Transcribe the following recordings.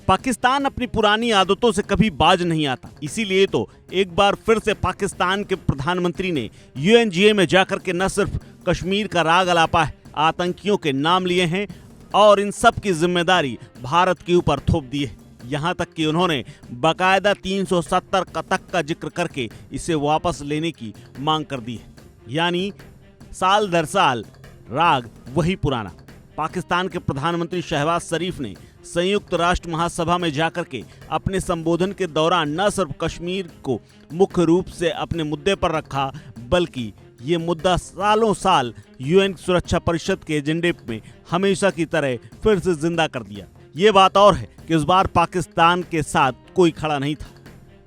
पाकिस्तान अपनी पुरानी आदतों से कभी बाज नहीं आता। इसीलिए तो एक बार फिर से पाकिस्तान के प्रधानमंत्री ने यूएनजीए में जाकर के न सिर्फ कश्मीर का राग अलापा है, आतंकियों के नाम लिए हैं और इन सब की जिम्मेदारी भारत के ऊपर थोप दी है। यहाँ तक कि उन्होंने बाकायदा 370 तक का जिक्र करके इसे वापस लेने की मांग कर दी है। यानी साल दर साल राग वही पुराना। पाकिस्तान के प्रधानमंत्री शहबाज शरीफ ने संयुक्त राष्ट्र महासभा में जाकर के अपने संबोधन के दौरान न सिर्फ कश्मीर को मुख्य रूप से अपने मुद्दे पर रखा, बल्कि ये मुद्दा सालों साल यूएन सुरक्षा परिषद के एजेंडे में हमेशा की तरह फिर से जिंदा कर दिया। ये बात और है कि इस बार पाकिस्तान के साथ कोई खड़ा नहीं था।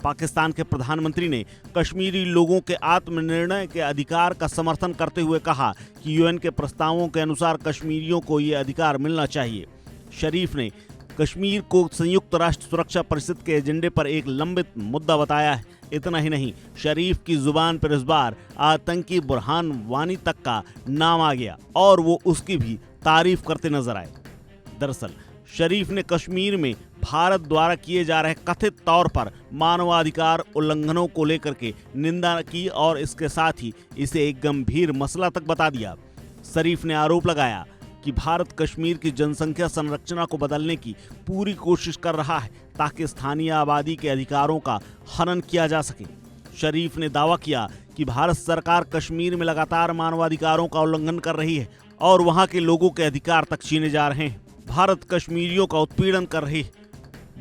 पाकिस्तान के प्रधानमंत्री ने कश्मीरी लोगों के आत्मनिर्णय के अधिकार का समर्थन करते हुए कहा कि यूएन के प्रस्तावों के अनुसार कश्मीरियों को ये अधिकार मिलना चाहिए। शरीफ ने कश्मीर को संयुक्त राष्ट्र सुरक्षा परिषद के एजेंडे पर एक लंबित मुद्दा बताया है। इतना ही नहीं, शरीफ की जुबान पर इस बार आतंकी बुरहान वानी तक का नाम आ गया और वो उसकी भी तारीफ करते नजर आए। दरअसल शरीफ ने कश्मीर में भारत द्वारा किए जा रहे कथित तौर पर मानवाधिकार उल्लंघनों को लेकर के निंदा की और इसके साथ ही इसे एक गंभीर मसला तक बता दिया। शरीफ ने आरोप लगाया कि भारत कश्मीर की जनसंख्या संरचना को बदलने की पूरी कोशिश कर रहा है ताकि स्थानीय आबादी के अधिकारों का हनन किया जा सके। शरीफ ने दावा किया कि भारत सरकार कश्मीर में लगातार मानवाधिकारों का उल्लंघन कर रही है और वहां के लोगों के अधिकार तक छीने जा रहे हैं। भारत कश्मीरियों का उत्पीड़न कर रही है।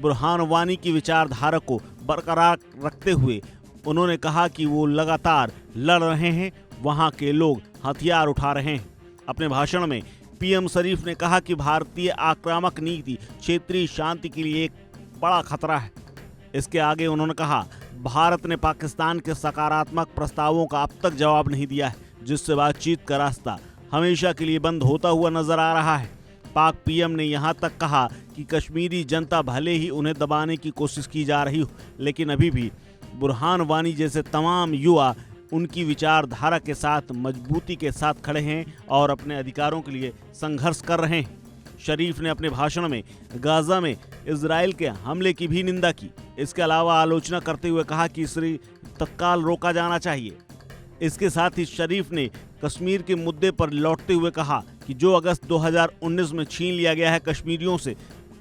बुरहान वानी की विचारधारा को बरकरार रखते हुए उन्होंने कहा कि वो लगातार लड़ रहे हैं, वहां के लोग हथियार उठा रहे हैं। अपने भाषण में पीएम शरीफ ने कहा कि भारतीय आक्रामक नीति क्षेत्रीय शांति के लिए एक बड़ा खतरा है। इसके आगे उन्होंने कहा, भारत ने पाकिस्तान के सकारात्मक प्रस्तावों का अब तक जवाब नहीं दिया है, जिससे बातचीत का रास्ता हमेशा के लिए बंद होता हुआ नजर आ रहा है। पाक पीएम ने यहां तक कहा कि कश्मीरी जनता भले ही उन्हें दबाने की कोशिश की जा रही हो, लेकिन अभी भी बुरहान वानी जैसे तमाम युवा उनकी विचारधारा के साथ मजबूती के साथ खड़े हैं और अपने अधिकारों के लिए संघर्ष कर रहे हैं। शरीफ ने अपने भाषण में गाजा में इजराइल के हमले की भी निंदा की। इसके अलावा आलोचना करते हुए कहा कि इसे तत्काल रोका जाना चाहिए। इसके साथ ही शरीफ ने कश्मीर के मुद्दे पर लौटते हुए कहा कि जो अगस्त 2019 में छीन लिया गया है कश्मीरियों से,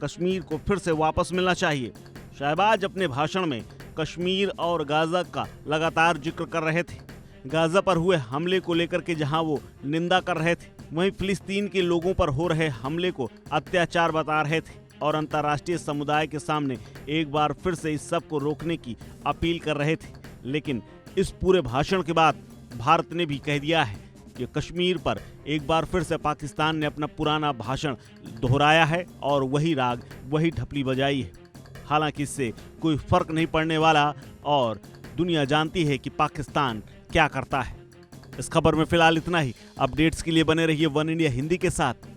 कश्मीर को फिर से वापस मिलना चाहिए। शहबाज अपने भाषण में कश्मीर और गाजा का लगातार जिक्र कर रहे थे। गाजा पर हुए हमले को लेकर के जहां वो निंदा कर रहे थे, वहीं फिलिस्तीन के लोगों पर हो रहे हमले को अत्याचार बता रहे थे और अंतर्राष्ट्रीय समुदाय के सामने एक बार फिर से इस सब को रोकने की अपील कर रहे थे। लेकिन इस पूरे भाषण के बाद भारत ने भी कह दिया है कि कश्मीर पर एक बार फिर से पाकिस्तान ने अपना पुराना भाषण दोहराया है और वही राग वही ढपली बजाई है। हालांकि इससे कोई फर्क नहीं पड़ने वाला और दुनिया जानती है कि पाकिस्तान क्या करता है। इस खबर में फिलहाल इतना ही। अपडेट्स के लिए बने रहिए वन इंडिया हिंदी के साथ।